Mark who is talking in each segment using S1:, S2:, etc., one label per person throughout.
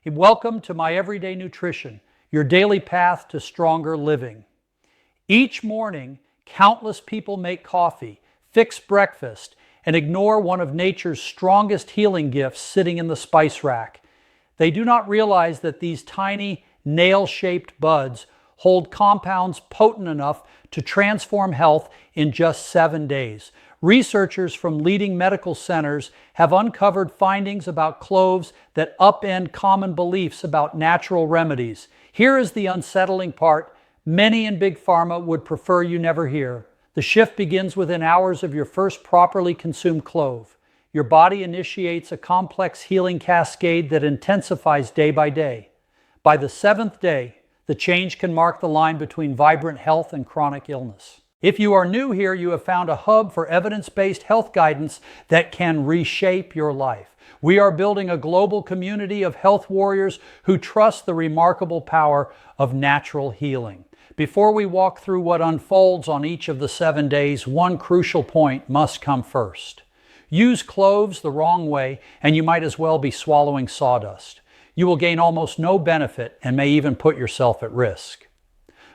S1: Welcome to My Everyday Nutrition, your daily path to stronger living. Each morning, countless people make coffee, fix breakfast, and ignore one of nature's strongest healing gifts sitting in the spice rack. They do not realize that these tiny, nail-shaped buds hold compounds potent enough to transform health in just 7 days. Researchers from leading medical centers have uncovered findings about cloves that upend common beliefs about natural remedies. Here is the unsettling part many in Big Pharma would prefer you never hear. The shift begins within hours of your first properly consumed clove. Your body initiates a complex healing cascade that intensifies day by day. By the 7th day, the change can mark the line between vibrant health and chronic illness. If you are new here, you have found a hub for evidence-based health guidance that can reshape your life. We are building a global community of health warriors who trust the remarkable power of natural healing. Before we walk through what unfolds on each of the 7 days, one crucial point must come first. Use cloves the wrong way, and you might as well be swallowing sawdust. You will gain almost no benefit and may even put yourself at risk.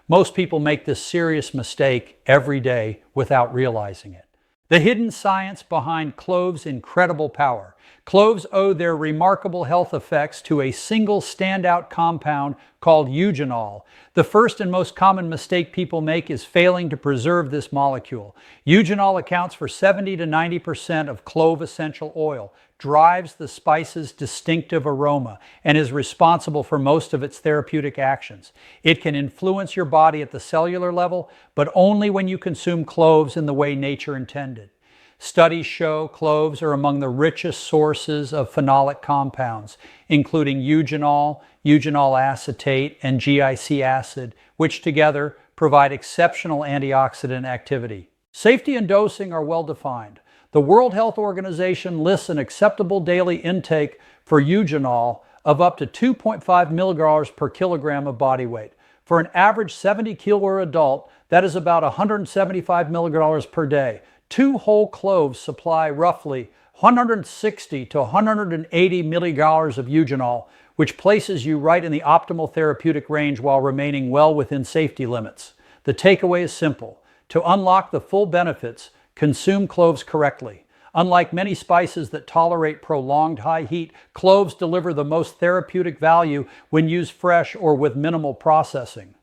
S1: Most people make this serious mistake every day without realizing it. The hidden science behind cloves' incredible power. Cloves owe their remarkable health effects to a single standout compound called eugenol. The first and most common mistake people make is failing to preserve this molecule. Eugenol accounts for 70 to 90% of clove essential oil, drives the spice's distinctive aroma, and is responsible for most of its therapeutic actions. It can influence your body at the cellular level, but only when you consume cloves in the way nature intended. Studies show cloves are among the richest sources of phenolic compounds, including eugenol, eugenol acetate, and GIC acid, which together provide exceptional antioxidant activity. Safety and dosing are well defined. The World Health Organization lists an acceptable daily intake for eugenol of up to 2.5 milligrams per kilogram of body weight. For an average 70-kilo adult, that is about 175 milligrams per day. 2 whole cloves supply roughly 160 to 180 milligrams of eugenol, which places you right in the optimal therapeutic range while remaining well within safety limits. The takeaway is simple. To unlock the full benefits, consume cloves correctly. Unlike many spices that tolerate prolonged high heat, cloves deliver the most therapeutic value when used fresh or with minimal processing.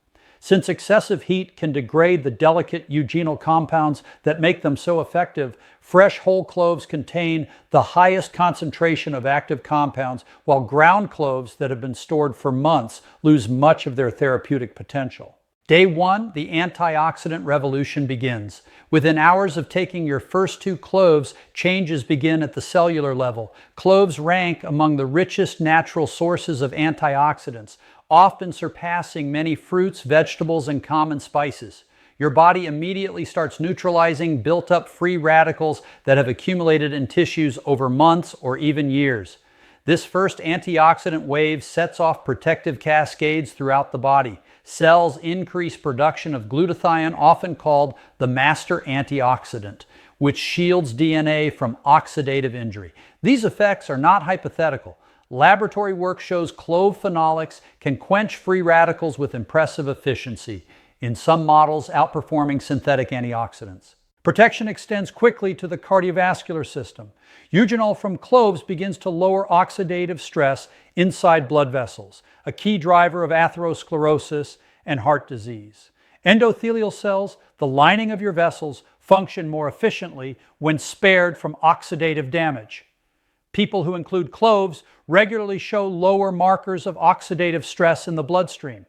S1: Since excessive heat can degrade the delicate eugenol compounds that make them so effective, fresh whole cloves contain the highest concentration of active compounds, while ground cloves that have been stored for months lose much of their therapeutic potential. Day 1, the antioxidant revolution begins. Within hours of taking your first 2 cloves, changes begin at the cellular level. Cloves rank among the richest natural sources of antioxidants, often surpassing many fruits, vegetables, and common spices. Your body immediately starts neutralizing built-up free radicals that have accumulated in tissues over months or even years. This first antioxidant wave sets off protective cascades throughout the body. Cells increase production of glutathione, often called the master antioxidant, which shields DNA from oxidative injury. These effects are not hypothetical. Laboratory work shows clove phenolics can quench free radicals with impressive efficiency, in some models outperforming synthetic antioxidants. Protection extends quickly to the cardiovascular system. Eugenol from cloves begins to lower oxidative stress inside blood vessels, a key driver of atherosclerosis and heart disease. Endothelial cells, the lining of your vessels, function more efficiently when spared from oxidative damage. People who include cloves regularly show lower markers of oxidative stress in the bloodstream.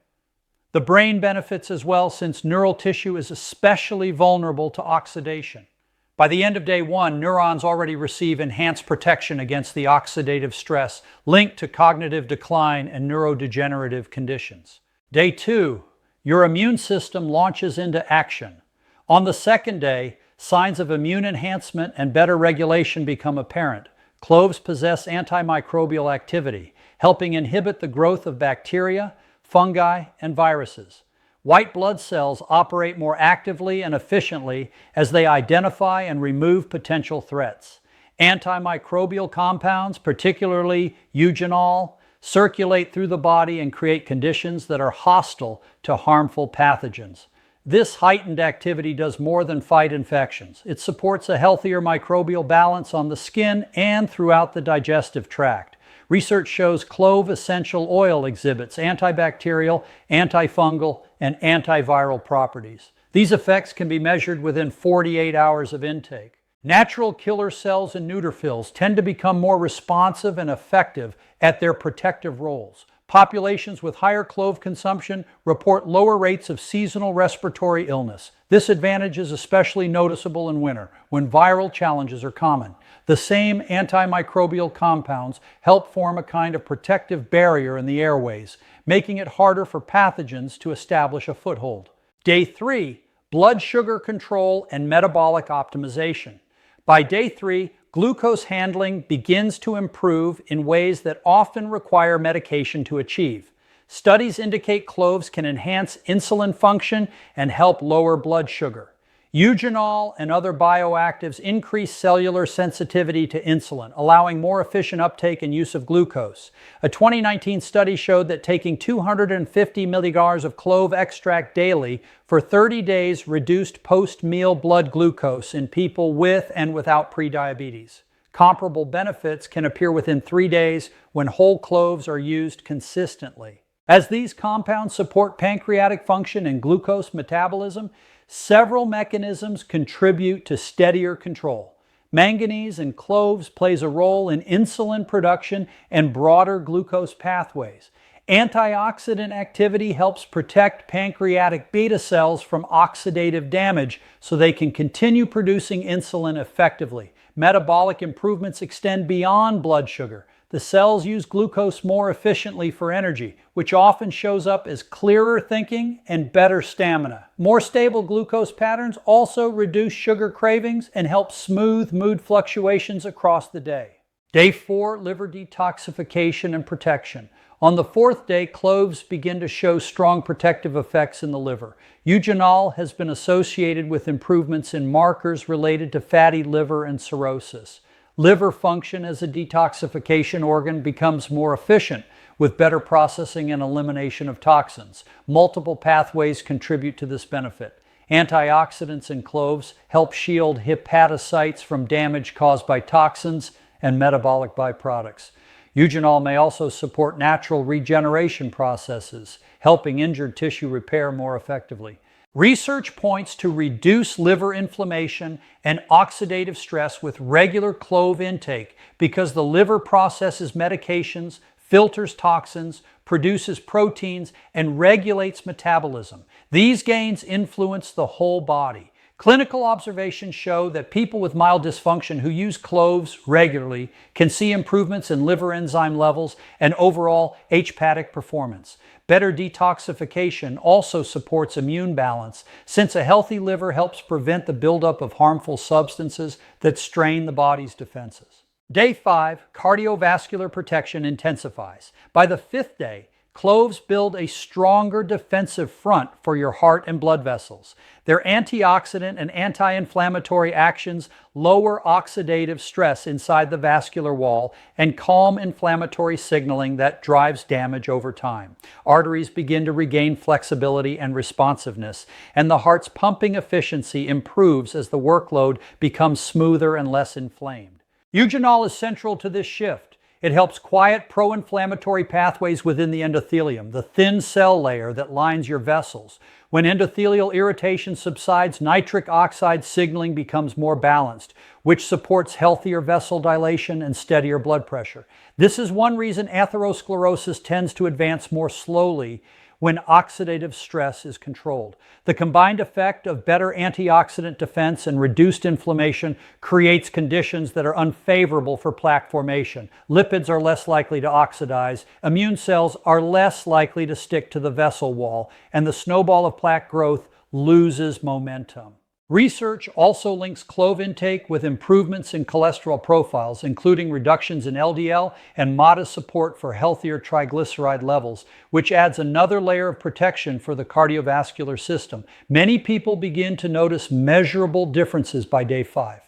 S1: The brain benefits as well, since neural tissue is especially vulnerable to oxidation. By the end of day 1, neurons already receive enhanced protection against the oxidative stress linked to cognitive decline and neurodegenerative conditions. Day 2, your immune system launches into action. On the 2nd day, signs of immune enhancement and better regulation become apparent. Cloves possess antimicrobial activity, helping inhibit the growth of bacteria, fungi, and viruses. White blood cells operate more actively and efficiently as they identify and remove potential threats. Antimicrobial compounds, particularly eugenol, circulate through the body and create conditions that are hostile to harmful pathogens. This heightened activity does more than fight infections. It supports a healthier microbial balance on the skin and throughout the digestive tract. Research shows clove essential oil exhibits antibacterial, antifungal, and antiviral properties. These effects can be measured within 48 hours of intake. Natural killer cells and neutrophils tend to become more responsive and effective at their protective roles. Populations with higher clove consumption report lower rates of seasonal respiratory illness. This advantage is especially noticeable in winter, when viral challenges are common. The same antimicrobial compounds help form a kind of protective barrier in the airways, making it harder for pathogens to establish a foothold. Day 3, blood sugar control and metabolic optimization. By day 3, glucose handling begins to improve in ways that often require medication to achieve. Studies indicate cloves can enhance insulin function and help lower blood sugar. Eugenol and other bioactives increase cellular sensitivity to insulin, allowing more efficient uptake and use of glucose. A 2019 study showed that taking 250 milliliters of clove extract daily for 30 days reduced post-meal blood glucose in people with and without prediabetes. Comparable benefits can appear within 3 days when whole cloves are used consistently. As these compounds support pancreatic function and glucose metabolism, several mechanisms contribute to steadier control. Manganese in cloves plays a role in insulin production and broader glucose pathways. Antioxidant activity helps protect pancreatic beta cells from oxidative damage so they can continue producing insulin effectively. Metabolic improvements extend beyond blood sugar. The cells use glucose more efficiently for energy, which often shows up as clearer thinking and better stamina. More stable glucose patterns also reduce sugar cravings and help smooth mood fluctuations across the day. Day 4, liver detoxification and protection. On the 4th day, cloves begin to show strong protective effects in the liver. Eugenol has been associated with improvements in markers related to fatty liver and cirrhosis. Liver function as a detoxification organ becomes more efficient with better processing and elimination of toxins. Multiple pathways contribute to this benefit. Antioxidants in cloves help shield hepatocytes from damage caused by toxins and metabolic byproducts. Eugenol may also support natural regeneration processes, helping injured tissue repair more effectively. Research points to reduce liver inflammation and oxidative stress with regular clove intake because the liver processes medications, filters toxins, produces proteins, and regulates metabolism. These gains influence the whole body. Clinical observations show that people with mild dysfunction who use cloves regularly can see improvements in liver enzyme levels and overall hepatic performance. Better detoxification also supports immune balance, since a healthy liver helps prevent the buildup of harmful substances that strain the body's defenses. Day 5, cardiovascular protection intensifies. By the 5th day, cloves build a stronger defensive front for your heart and blood vessels. Their antioxidant and anti-inflammatory actions lower oxidative stress inside the vascular wall and calm inflammatory signaling that drives damage over time. Arteries begin to regain flexibility and responsiveness, and the heart's pumping efficiency improves as the workload becomes smoother and less inflamed. Eugenol is central to this shift. It helps quiet pro-inflammatory pathways within the endothelium, the thin cell layer that lines your vessels. When endothelial irritation subsides, nitric oxide signaling becomes more balanced, which supports healthier vessel dilation and steadier blood pressure. This is one reason atherosclerosis tends to advance more slowly when oxidative stress is controlled. The combined effect of better antioxidant defense and reduced inflammation creates conditions that are unfavorable for plaque formation. Lipids are less likely to oxidize, immune cells are less likely to stick to the vessel wall, and the snowball of plaque growth loses momentum. Research also links clove intake with improvements in cholesterol profiles, including reductions in LDL and modest support for healthier triglyceride levels, which adds another layer of protection for the cardiovascular system. Many people begin to notice measurable differences by day 5.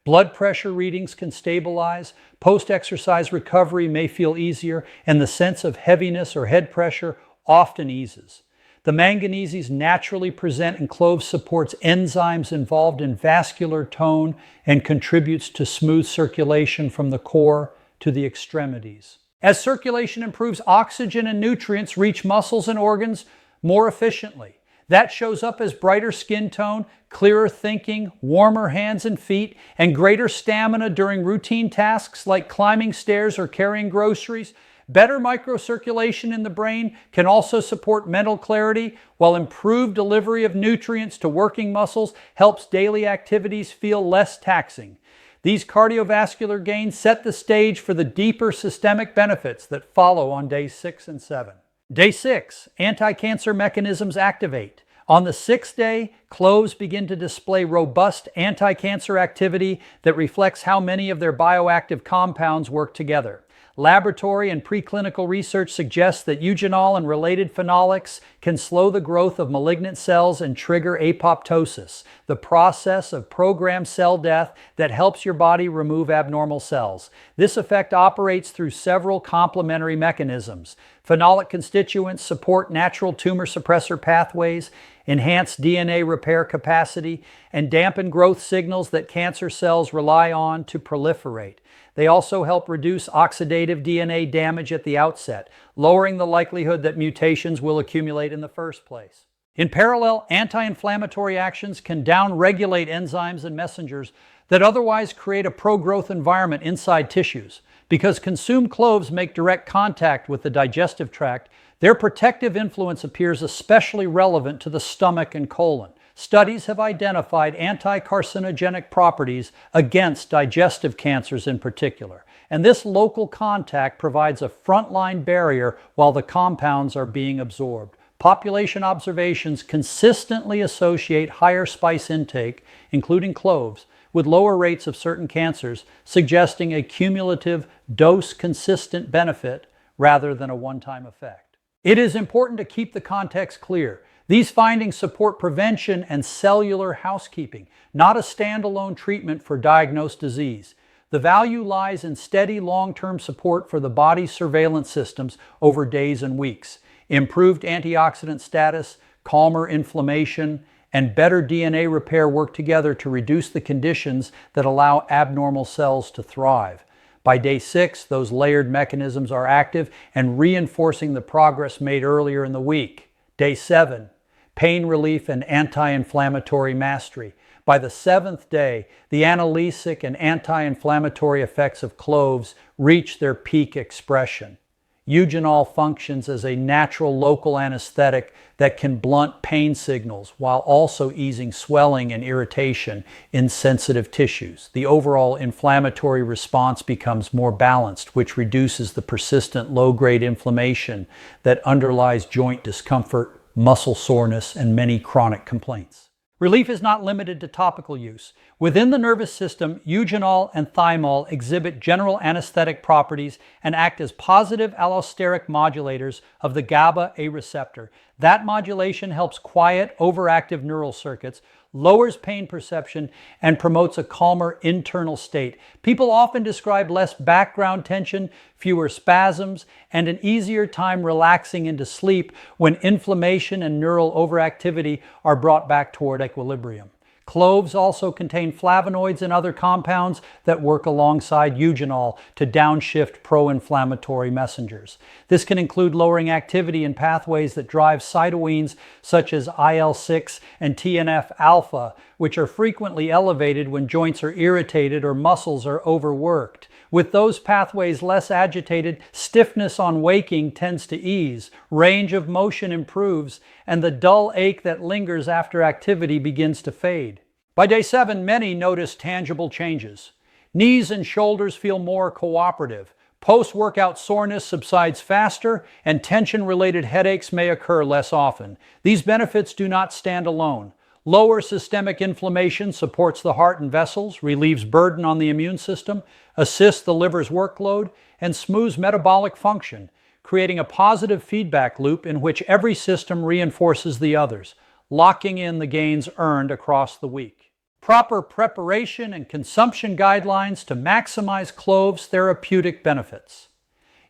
S1: Blood pressure readings can stabilize, post-exercise recovery may feel easier, and the sense of heaviness or head pressure often eases. The manganeses naturally present in cloves supports enzymes involved in vascular tone and contributes to smooth circulation from the core to the extremities. As circulation improves, oxygen and nutrients reach muscles and organs more efficiently. That shows up as brighter skin tone, clearer thinking, warmer hands and feet, and greater stamina during routine tasks like climbing stairs or carrying groceries. Better microcirculation in the brain can also support mental clarity, while improved delivery of nutrients to working muscles helps daily activities feel less taxing. These cardiovascular gains set the stage for the deeper systemic benefits that follow on days 6 and 7. Day 6, anti-cancer mechanisms activate. On the 6th day, cloves begin to display robust anti-cancer activity that reflects how many of their bioactive compounds work together. Laboratory and preclinical research suggests that eugenol and related phenolics can slow the growth of malignant cells and trigger apoptosis, the process of programmed cell death that helps your body remove abnormal cells. This effect operates through several complementary mechanisms. Phenolic constituents support natural tumor suppressor pathways, enhance DNA repair capacity, and dampen growth signals that cancer cells rely on to proliferate. They also help reduce oxidative DNA damage at the outset, lowering the likelihood that mutations will accumulate in the first place. In parallel, anti-inflammatory actions can down-regulate enzymes and messengers that otherwise create a pro-growth environment inside tissues. Because consumed cloves make direct contact with the digestive tract, their protective influence appears especially relevant to the stomach and colon. Studies have identified anti-carcinogenic properties against digestive cancers in particular, and this local contact provides a frontline barrier while the compounds are being absorbed. Population observations consistently associate higher spice intake, including cloves, with lower rates of certain cancers, suggesting a cumulative dose-consistent benefit rather than a one-time effect. It is important to keep the context clear. These findings support prevention and cellular housekeeping, not a standalone treatment for diagnosed disease. The value lies in steady long-term support for the body's surveillance systems over days and weeks. Improved antioxidant status, calmer inflammation, and better DNA repair work together to reduce the conditions that allow abnormal cells to thrive. By day 6, those layered mechanisms are active and reinforcing the progress made earlier in the week. Day 7, pain relief and anti-inflammatory mastery. By the 7th day, the analgesic and anti-inflammatory effects of cloves reach their peak expression. Eugenol functions as a natural local anesthetic that can blunt pain signals while also easing swelling and irritation in sensitive tissues. The overall inflammatory response becomes more balanced, which reduces the persistent low-grade inflammation that underlies joint discomfort, muscle soreness, and many chronic complaints. Relief is not limited to topical use. Within the nervous system, eugenol and thymol exhibit general anesthetic properties and act as positive allosteric modulators of the GABA A receptor. That modulation helps quiet overactive neural circuits, lowers pain perception, and promotes a calmer internal state. People often describe less background tension, fewer spasms, and an easier time relaxing into sleep when inflammation and neural overactivity are brought back toward equilibrium. Cloves also contain flavonoids and other compounds that work alongside eugenol to downshift pro-inflammatory messengers. This can include lowering activity in pathways that drive cytokines such as IL-6 and TNF-alpha, which are frequently elevated when joints are irritated or muscles are overworked. With those pathways less agitated, stiffness on waking tends to ease, range of motion improves, and the dull ache that lingers after activity begins to fade. By day 7, many notice tangible changes. Knees and shoulders feel more cooperative. Post-workout soreness subsides faster, and tension-related headaches may occur less often. These benefits do not stand alone. Lower systemic inflammation supports the heart and vessels, relieves burden on the immune system, assists the liver's workload, and smooths metabolic function, creating a positive feedback loop in which every system reinforces the others, locking in the gains earned across the week. proper preparation and consumption guidelines to maximize cloves' therapeutic benefits.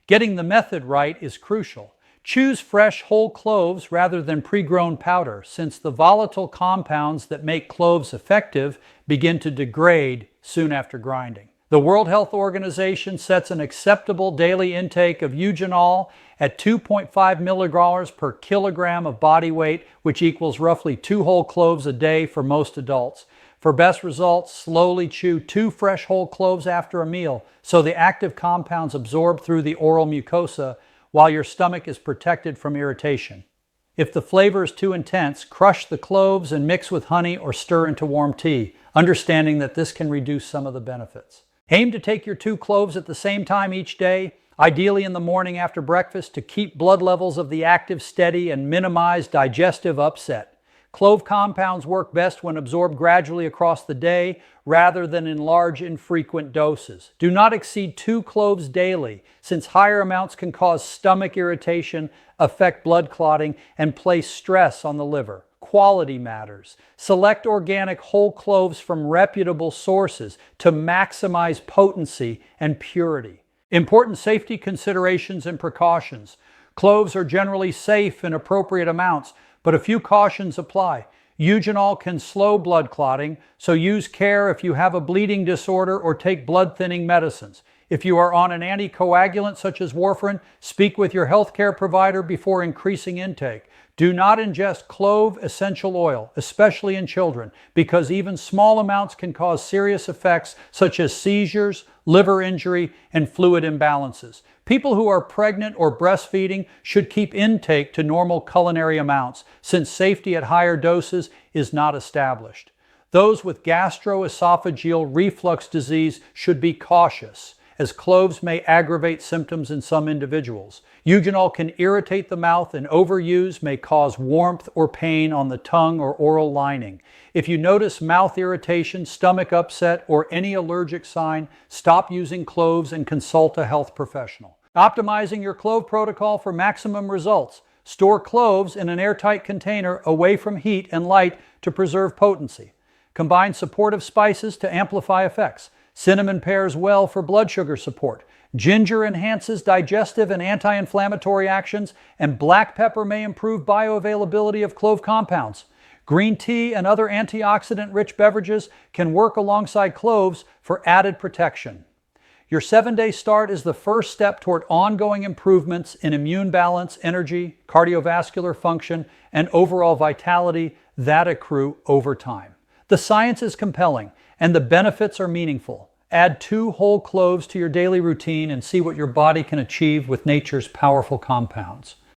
S1: Getting the method right is crucial. Choose fresh whole cloves rather than pre-grown powder, since the volatile compounds that make cloves effective begin to degrade soon after grinding. The World Health Organization sets an acceptable daily intake of eugenol at 2.5 milligrams per kilogram of body weight, which equals roughly 2 whole cloves a day for most adults. For best results, slowly chew 2 fresh whole cloves after a meal so the active compounds absorb through the oral mucosa while your stomach is protected from irritation. If the flavor is too intense, crush the cloves and mix with honey or stir into warm tea, understanding that this can reduce some of the benefits. Aim to take your 2 cloves at the same time each day, ideally in the morning after breakfast, to keep blood levels of the active steady and minimize digestive upset. Clove compounds work best when absorbed gradually across the day rather than in large, infrequent doses. Do not exceed 2 cloves daily, since higher amounts can cause stomach irritation, affect blood clotting, and place stress on the liver. Quality matters. Select organic whole cloves from reputable sources to maximize potency and purity. Important safety considerations and precautions. Cloves are generally safe in appropriate amounts, but a few cautions apply. Eugenol can slow blood clotting, so use care if you have a bleeding disorder or take blood thinning medicines. If you are on an anticoagulant such as warfarin, speak with your healthcare provider before increasing intake. Do not ingest clove essential oil, especially in children, because even small amounts can cause serious effects such as seizures, liver injury, and fluid imbalances. People who are pregnant or breastfeeding should keep intake to normal culinary amounts, since safety at higher doses is not established. Those with gastroesophageal reflux disease should be cautious, as cloves may aggravate symptoms in some individuals. Eugenol can irritate the mouth, and overuse may cause warmth or pain on the tongue or oral lining. If you notice mouth irritation, stomach upset, or any allergic sign, stop using cloves and consult a health professional. Optimizing your clove protocol for maximum results. Store cloves in an airtight container away from heat and light to preserve potency. Combine supportive spices to amplify effects. Cinnamon pairs well for blood sugar support. Ginger enhances digestive and anti-inflammatory actions, and black pepper may improve bioavailability of clove compounds. Green tea and other antioxidant-rich beverages can work alongside cloves for added protection. Your 7-day start is the first step toward ongoing improvements in immune balance, energy, cardiovascular function, and overall vitality that accrue over time. The science is compelling, and the benefits are meaningful. Add 2 whole cloves to your daily routine and see what your body can achieve with nature's powerful compounds.